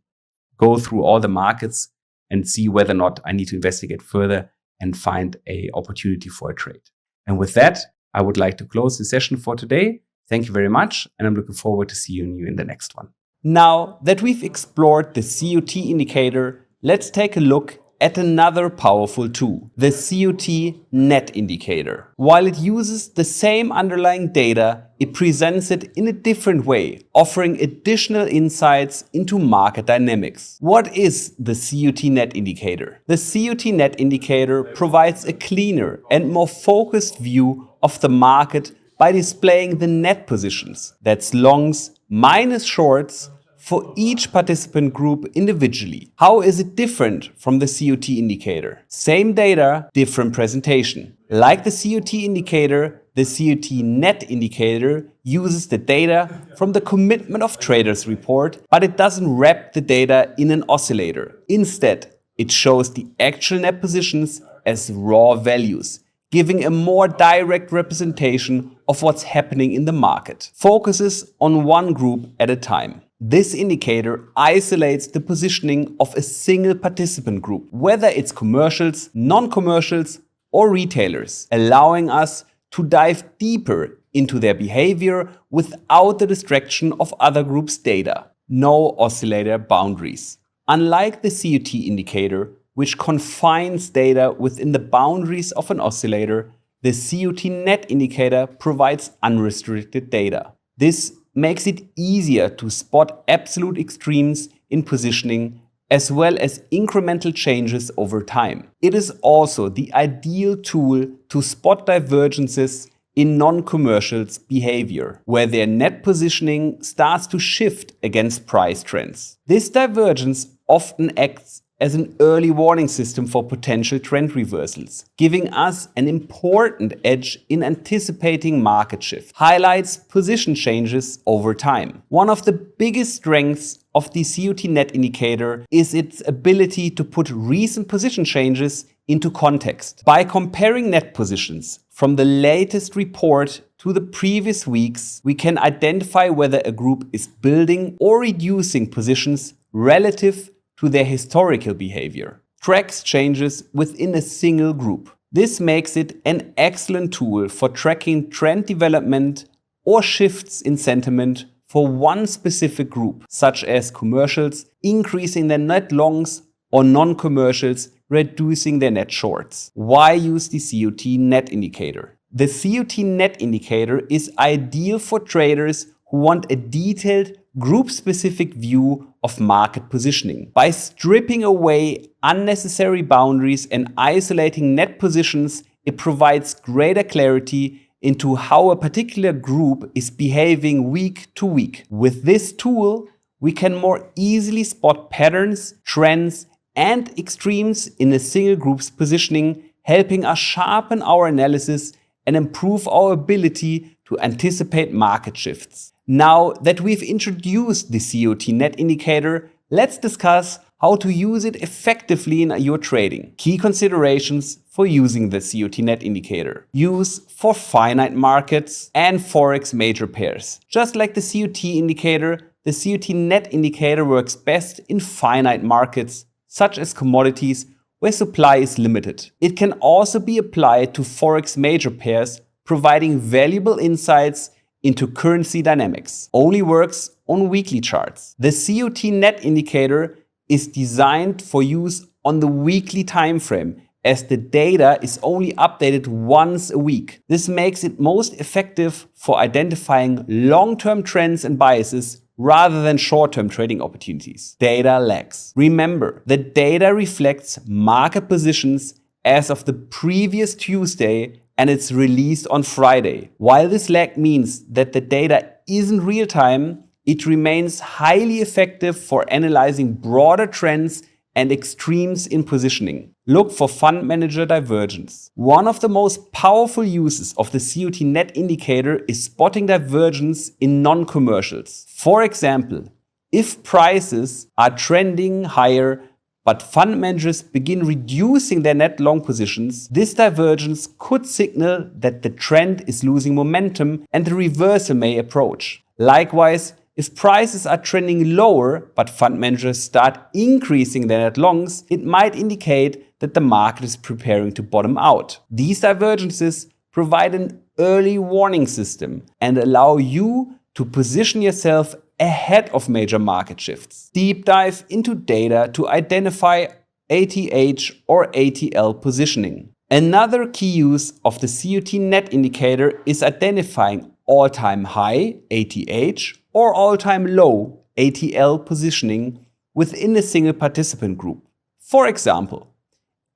go through all the markets and see whether or not I need to investigate further and find an opportunity for a trade. And with that, I would like to close the session for today. Thank you very much, and I'm looking forward to seeing you in the next one. Now that we've explored the COT indicator, let's take a look at another powerful tool, the COT net indicator. While it uses the same underlying data, it presents it in a different way, offering additional insights into market dynamics. What is the COT net indicator? The COT net indicator provides a cleaner and more focused view of the market by displaying the net positions, that's longs minus shorts, for each participant group individually. How is it different from the COT indicator? Same data, different presentation. Like the COT indicator, the COT net indicator uses the data from the Commitment of Traders report, but it doesn't wrap the data in an oscillator. Instead, it shows the actual net positions as raw values, giving a more direct representation of what's happening in the market. Focuses on one group at a time. This indicator isolates the positioning of a single participant group, whether it's commercials, non-commercials, or retailers, allowing us to dive deeper into their behavior without the distraction of other groups' data. No oscillator boundaries. Unlike the COT indicator, which confines data within the boundaries of an oscillator, the COT net indicator provides unrestricted data. This makes it easier to spot absolute extremes in positioning as well as incremental changes over time. It is also the ideal tool to spot divergences in non-commercials behavior, where their net positioning starts to shift against price trends. This divergence often acts as an early warning system for potential trend reversals, giving us an important edge in anticipating market shift. Highlights position changes over time. One of the biggest strengths of the COT net indicator is its ability to put recent position changes into context. By comparing net positions from the latest report to the previous weeks, we can identify whether a group is building or reducing positions relative to their historical behavior. Tracks changes within a single group. This makes it an excellent tool for tracking trend development or shifts in sentiment for one specific group, such as commercials increasing their net longs or non-commercials reducing their net shorts. Why use the COT net indicator? The COT net indicator is ideal for traders who want a detailed group-specific view of market positioning. By stripping away unnecessary boundaries and isolating net positions, it provides greater clarity into how a particular group is behaving week to week. With this tool, we can more easily spot patterns, trends, and extremes in a single group's positioning, helping us sharpen our analysis and improve our ability to anticipate market shifts. Now that we've introduced the COT net indicator, let's discuss how to use it effectively in your trading. Key considerations for using the COT net indicator. Use for finite markets and Forex major pairs. Just like the COT indicator, the COT net indicator works best in finite markets, such as commodities, where supply is limited. It can also be applied to Forex major pairs, providing valuable insights into currency dynamics. Only works on weekly charts. The COT net indicator is designed for use on the weekly time frame, as the data is only updated once a week. This makes it most effective for identifying long-term trends and biases rather than short-term trading opportunities. Data lags. Remember, the data reflects market positions as of the previous Tuesday and it's released on Friday. While this lag means that the data isn't real time, it remains highly effective for analyzing broader trends and extremes in positioning. Look for fund manager divergence. One of the most powerful uses of the COT net indicator is spotting divergence in non-commercials. For example, if prices are trending higher but fund managers begin reducing their net long positions, this divergence could signal that the trend is losing momentum and the reversal may approach. Likewise, if prices are trending lower but fund managers start increasing their net longs, it might indicate that the market is preparing to bottom out. These divergences provide an early warning system and allow you to position yourself ahead of major market shifts. Deep dive into data to identify ATH, or ATL positioning. Another key use of the CUT net indicator is identifying all-time high ATH or all-time low ATL positioning within a single participant group. For example,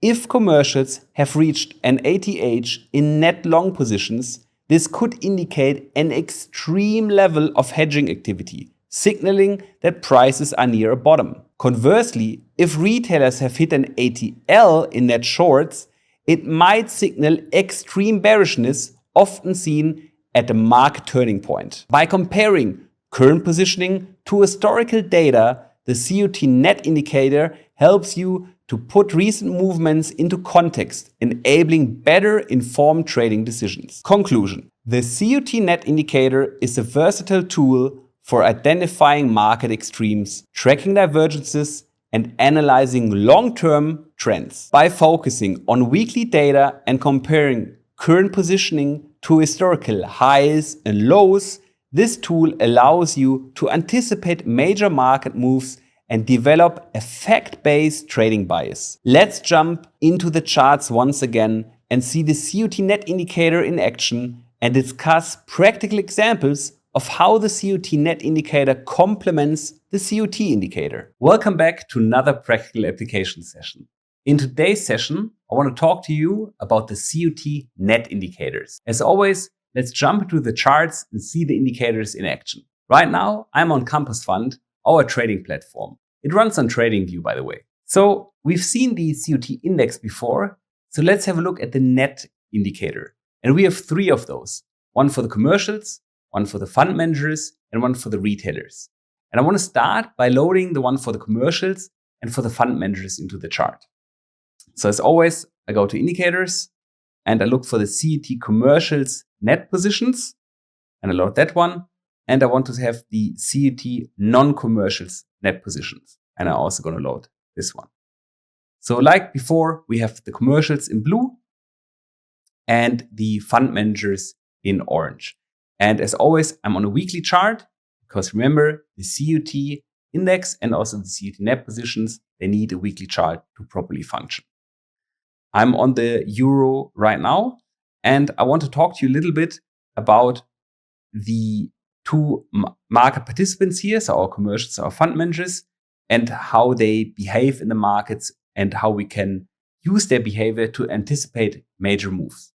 if commercials have reached an ATH in net long positions, this could indicate an extreme level of hedging activity, signaling that prices are near a bottom. Conversely, if retailers have hit an ATL in net shorts, it might signal extreme bearishness, often seen at a market turning point. By comparing current positioning to historical data, the CUT net indicator helps you to put recent movements into context, enabling better informed trading decisions. Conclusion: the CUT net indicator is a versatile tool for identifying market extremes, tracking divergences, and analyzing long-term trends. By focusing on weekly data and comparing current positioning to historical highs and lows, this tool allows you to anticipate major market moves and develop a fact-based trading bias. Let's jump into the charts once again and see the CUT net indicator in action and discuss practical examples of how the CUT net indicator complements the CUT indicator. Welcome back to another practical application session. In today's session, I want to talk to you about the CUT net indicators. As always, let's jump into the charts and see the indicators in action. Right now, I'm on Compass Fund, our trading platform. It runs on TradingView, by the way. So we've seen the CUT index before, so let's have a look at the net indicator. And we have 3 of those. One for the commercials, one for the fund managers, and one for the retailers. And I want to start by loading the one for the commercials and for the fund managers into the chart. So as always, I go to indicators and I look for the CUT commercials net positions and I load that one. And I want to have the CUT non-commercials net positions. And I'm also going to load this one. So like before, we have the commercials in blue and the fund managers in orange. And as always, I'm on a weekly chart because remember, the CUT index and also the CUT net positions, they need a weekly chart to properly function. I'm on the euro right now, and I want to talk to you a little bit about the 2 market participants here, so our commercials, our fund managers, and how they behave in the markets and how we can use their behavior to anticipate major moves.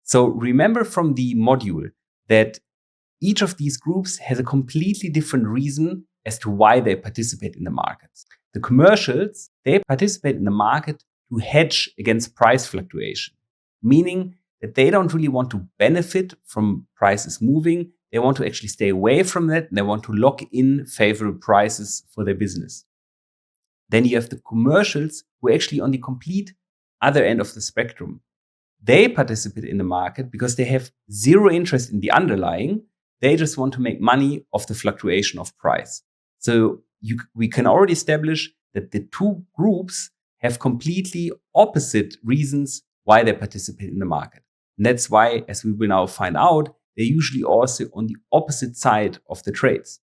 So remember from the module that each of these groups has a completely different reason as to why they participate in the markets. The commercials, they participate in the market to hedge against price fluctuation, meaning that they don't really want to benefit from prices moving. They want to actually stay away from that. And they want to lock in favorable prices for their business. Then you have the commercials who are actually on the complete other end of the spectrum. They participate in the market because they have zero interest in the underlying. They just want to make money off the fluctuation of price. So we can already establish that the 2 groups have completely opposite reasons why they participate in the market. And that's why, as we will now find out, they're usually also on the opposite side of the trades.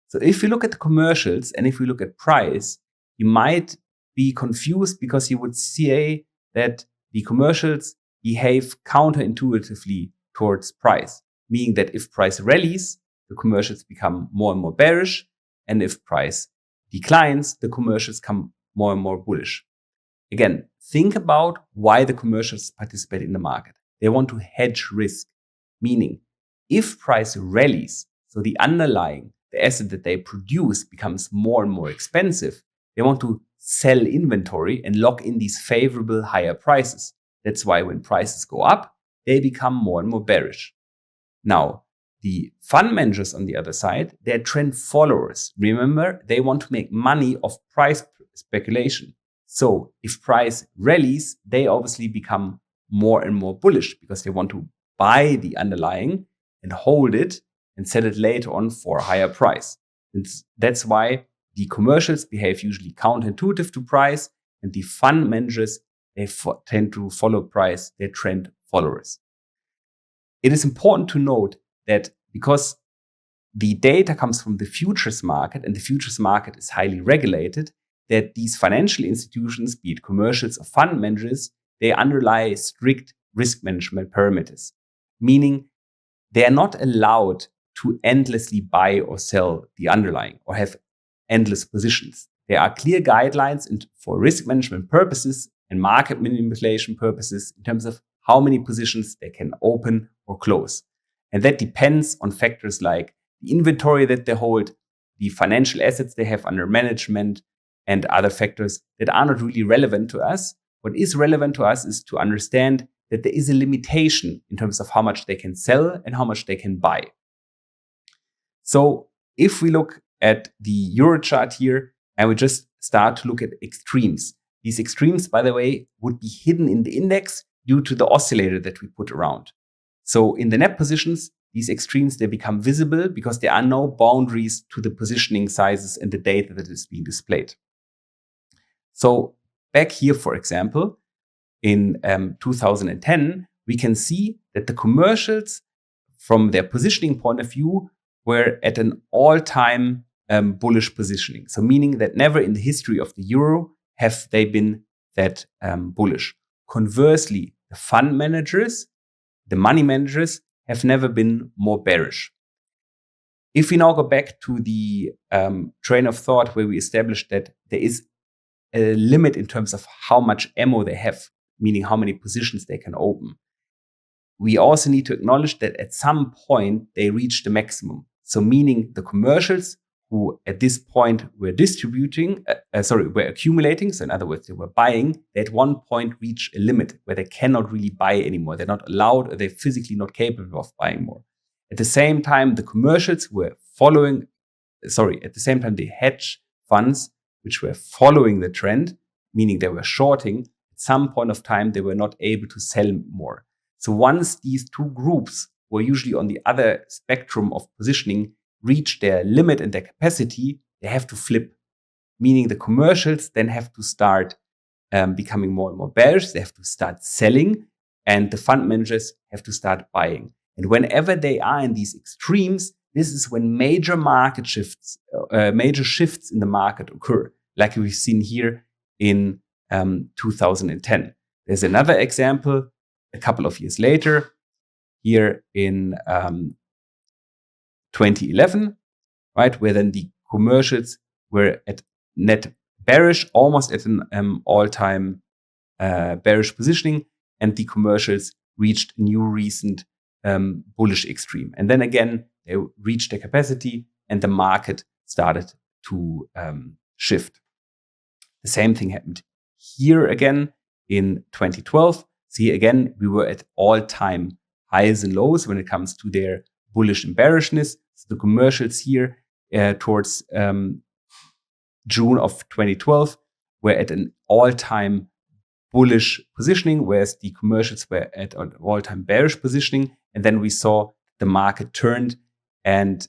So if you look at the commercials and if we look at price, you might be confused because you would say that the commercials behave counterintuitively towards price, meaning that if price rallies, the commercials become more and more bearish, and if price declines, the commercials become more and more bullish. Again, think about why the commercials participate in the market. They want to hedge risk, meaning if price rallies, so the underlying, the asset that they produce becomes more and more expensive, they want to sell inventory and lock in these favorable higher prices. That's why when prices go up, they become more and more bearish. Now, the fund managers on the other side, they're trend followers. Remember, they want to make money off price speculation. So if price rallies, they obviously become more and more bullish because they want to buy the underlying and hold it and sell it later on for a higher price. And that's why the commercials behave usually counterintuitive to price, and the fund managers, they tend to follow price, they're trend followers. It is important to note that because the data comes from the futures market and the futures market is highly regulated, that these financial institutions, be it commercials or fund managers, they underlie strict risk management parameters, meaning they are not allowed to endlessly buy or sell the underlying or have endless positions. There are clear guidelines for risk management purposes and market manipulation purposes in terms of how many positions they can open or close. And that depends on factors like the inventory that they hold, the financial assets they have under management, and other factors that are not really relevant to us. What is relevant to us is to understand that there is a limitation in terms of how much they can sell and how much they can buy. So if we look at the Euro chart here and we just start to look at extremes, these extremes, by the way, would be hidden in the index due to the oscillator that we put around. So in the net positions, these extremes, they become visible because there are no boundaries to the positioning sizes and the data that is being displayed. So back here, for example, in 2010, we can see that the commercials, from their positioning point of view, were at an all-time bullish positioning. So meaning that never in the history of the euro have they been that bullish. Conversely, the fund managers, the money managers, have never been more bearish. If we now go back to the train of thought where we established that there is a limit in terms of how much ammo they have, meaning how many positions they can open, we also need to acknowledge that at some point they reach the maximum. So meaning the commercials who at this point were were accumulating. So in other words, they were buying. They at one point reach a limit where they cannot really buy anymore. They're not allowed, or they're physically not capable of buying more. At the same time, the commercials were at the same time, the hedge funds, which were following the trend, meaning they were shorting, at some point of time, they were not able to sell more. So once these two groups were usually on the other spectrum of positioning, reach their limit and their capacity, they have to flip, meaning the commercials then have to start becoming more and more bearish. They have to start selling, and the fund managers have to start buying. And whenever they are in these extremes, this is when major shifts in the market occur, like we've seen here in 2010. There's another example a couple of years later, here in 2011, right, where then the commercials were at net bearish, almost at an all-time bearish positioning, and the commercials reached a new recent bullish extreme. And then again, they reached their capacity and the market started to shift. The same thing happened here again in 2012. See, again, we were at all-time highs and lows when it comes to their bullish and bearishness. So the commercials here towards June of 2012 were at an all-time bullish positioning, whereas the commercials were at an all-time bearish positioning. And then we saw the market turned and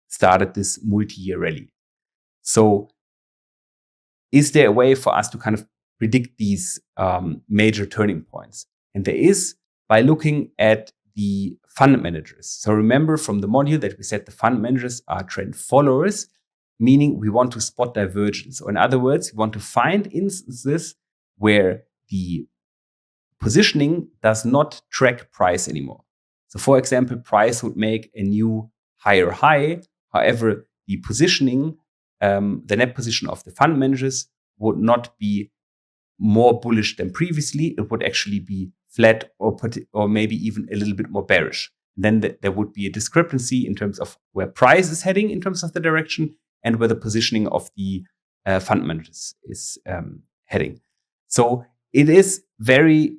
started this multi-year rally. So is there a way for us to kind of predict these major turning points? And there is, by looking at the fund managers. So remember from the module that we said the fund managers are trend followers, meaning we want to spot divergence. Or in other words, we want to find instances where the positioning does not track price anymore. So for example, price would make a new higher high. However, the positioning, the net position of the fund managers would not be more bullish than previously. It would actually be flat or maybe even a little bit more bearish. Then there would be a discrepancy in terms of where price is heading in terms of the direction and where the positioning of the fund managers is heading. So it is very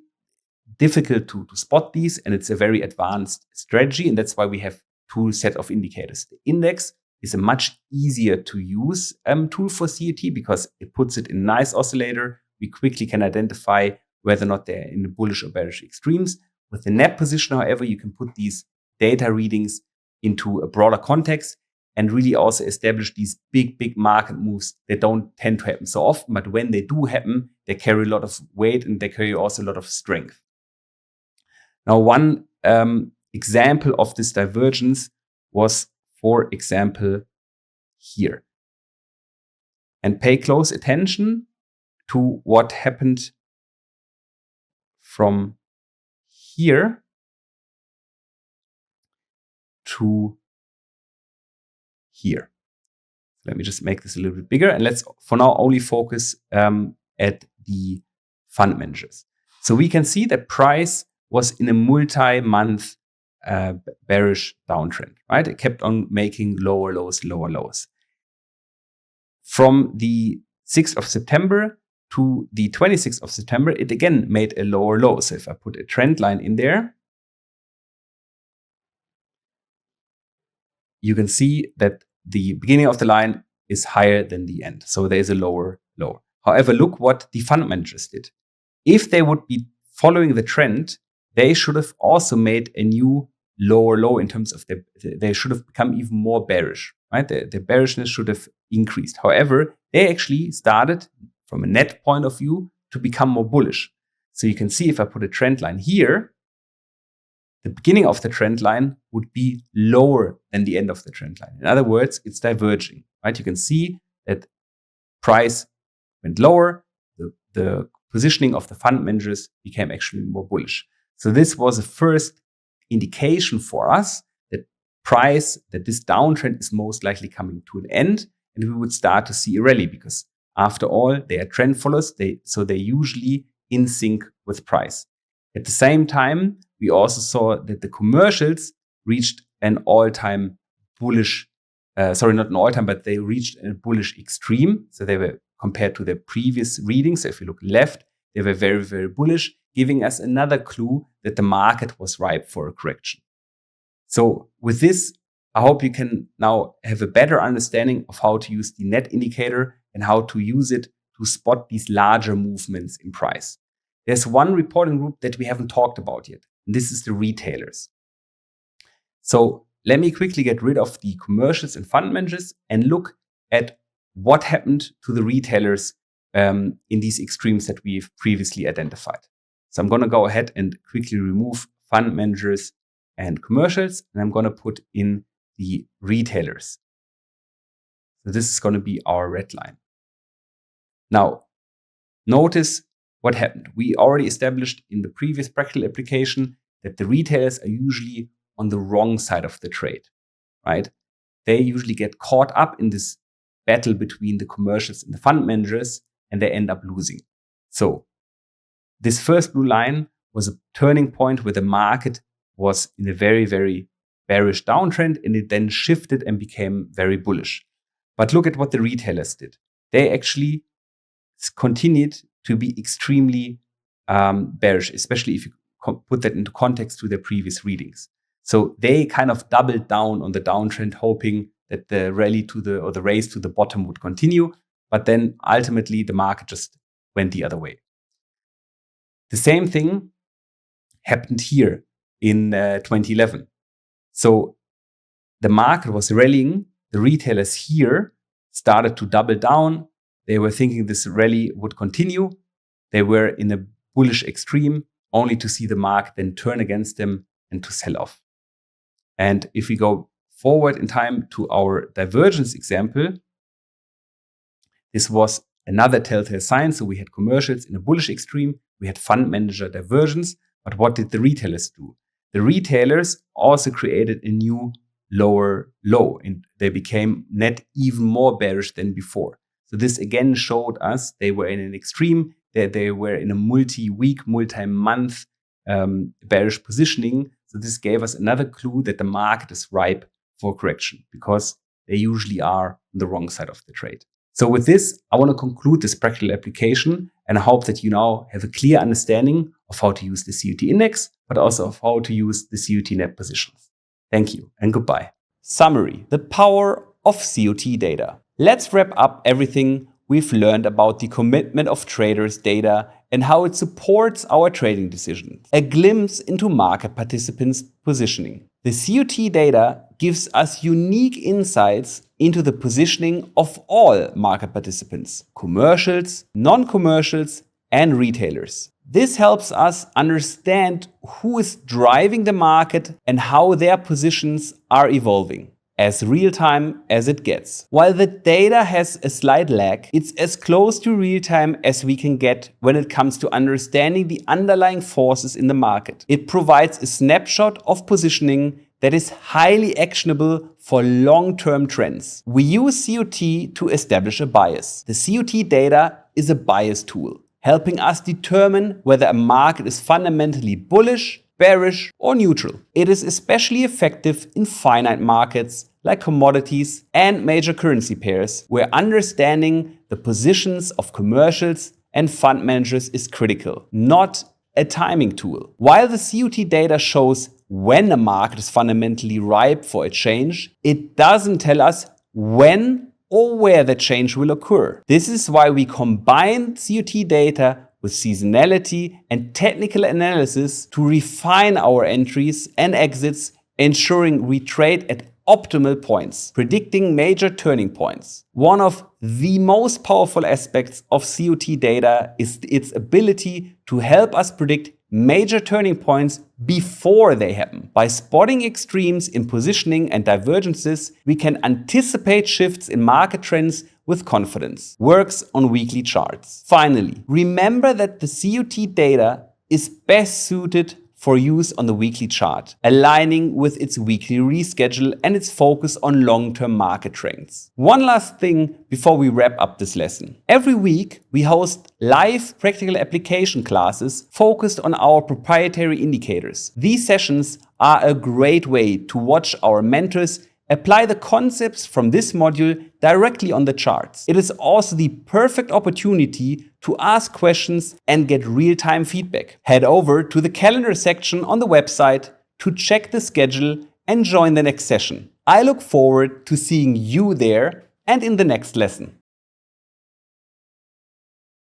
difficult to spot these, and it's a very advanced strategy, and that's why we have two set of indicators. The index is a much easier to use tool for CAT because it puts it in a nice oscillator. We quickly can identify whether or not they're in the bullish or bearish extremes. With the net position, however, you can put these data readings into a broader context and really also establish these big market moves that don't tend to happen so often. But when they do happen, they carry a lot of weight and they carry also a lot of strength. Now, one example of this divergence was, for example, here. And pay close attention to what happened from here to here. Let me just make this a little bit bigger, and let's for now only focus at the fund managers. So we can see that price was in a multi-month bearish downtrend, right? It kept on making lower lows, lower lows. From the 6th of September to the 26th of September, it again made a lower low. So if I put a trend line in there, you can see that the beginning of the line is higher than the end. So there is a lower low. However, look what the fund managers did. If they would be following the trend, they should have also made a new lower low in terms of they should have become even more bearish, right? The bearishness should have increased. However, they actually started from a net point of view to become more bullish. So you can see if I put a trend line here, the beginning of the trend line would be lower than the end of the trend line. In other words, it's diverging, right? You can see that price went lower. The positioning of the fund managers became actually more bullish. So this was a first indication for us that this downtrend is most likely coming to an end, and we would start to see a rally, because after all, they are trend followers. So they're usually in sync with price. At the same time, we also saw that the commercials reached an all-time bullish, not an all-time, but they reached a bullish extreme. So they were, compared to their previous readings, so if you look left, they were very, very bullish, giving us another clue that the market was ripe for a correction. So with this, I hope you can now have a better understanding of how to use the net indicator and how to use it to spot these larger movements in price. There's one reporting group that we haven't talked about yet, and this is the retailers. So let me quickly get rid of the commercials and fund managers and look at what happened to the retailers in these extremes that we've previously identified. So I'm going to go ahead and quickly remove fund managers and commercials, and I'm going to put in the retailers. So this is going to be our red line. Now, notice what happened. We already established in the previous practical application that the retailers are usually on the wrong side of the trade, right? They usually get caught up in this battle between the commercials and the fund managers, and they end up losing. So this first blue line was a turning point where the market was in a very, very bearish downtrend, and it then shifted and became very bullish. But look at what the retailers did. They actually continued to be extremely bearish, especially if you put that into context to their previous readings. So they kind of doubled down on the downtrend, hoping that the rally or the race to the bottom would continue. But then ultimately the market just went the other way. The same thing happened here in 2011. So the market was rallying. The retailers here started to double down. They were thinking this rally would continue. They were in a bullish extreme, only to see the market then turn against them and to sell off. And if we go forward in time to our divergence example, this was another telltale sign. So we had commercials in a bullish extreme. We had fund manager divergence. But what did the retailers do? The retailers also created a new lower low, and they became net even more bearish than before. So this again showed us they were in an extreme, that they were in a multi-week, multi-month bearish positioning. So this gave us another clue that the market is ripe for correction, because they usually are on the wrong side of the trade. So with this, I want to conclude this practical application, and I hope that you now have a clear understanding of how to use the COT index, but also of how to use the COT net positions. Thank you and goodbye. Summary: the power of COT data. Let's wrap up everything we've learned about the commitment of traders data and how it supports our trading decisions. A glimpse into market participants' positioning. The COT data gives us unique insights into the positioning of all market participants: commercials, non-commercials, and retailers. This helps us understand who is driving the market and how their positions are evolving. as real-time as it gets. While the data has a slight lag, it's as close to real-time as we can get when it comes to understanding the underlying forces in the market. It provides a snapshot of positioning that is highly actionable for long-term trends. We use COT to establish a bias. The COT data is a bias tool, helping us determine whether a market is fundamentally bullish, bearish, or neutral. It is especially effective in finite markets like commodities and major currency pairs, where understanding the positions of commercials and fund managers is critical, not a timing tool. While the COT data shows when a market is fundamentally ripe for a change, it doesn't tell us when or where the change will occur. This is why we combine COT data with seasonality and technical analysis to refine our entries and exits, ensuring we trade at optimal points, predicting major turning points. One of the most powerful aspects of COT data is its ability to help us predict major turning points before they happen. By spotting extremes in positioning and divergences, we can anticipate shifts in market trends with confidence. Works on weekly charts. Finally, remember that the COT data is best suited for use on the weekly chart, aligning with its weekly reschedule and its focus on long-term market trends. One last thing before we wrap up this lesson. Every week, we host live practical application classes focused on our proprietary indicators. These sessions are a great way to watch our mentors apply the concepts from this module directly on the charts. It is also the perfect opportunity to ask questions and get real-time feedback. Head over to the calendar section on the website to check the schedule and join the next session. I look forward to seeing you there and in the next lesson.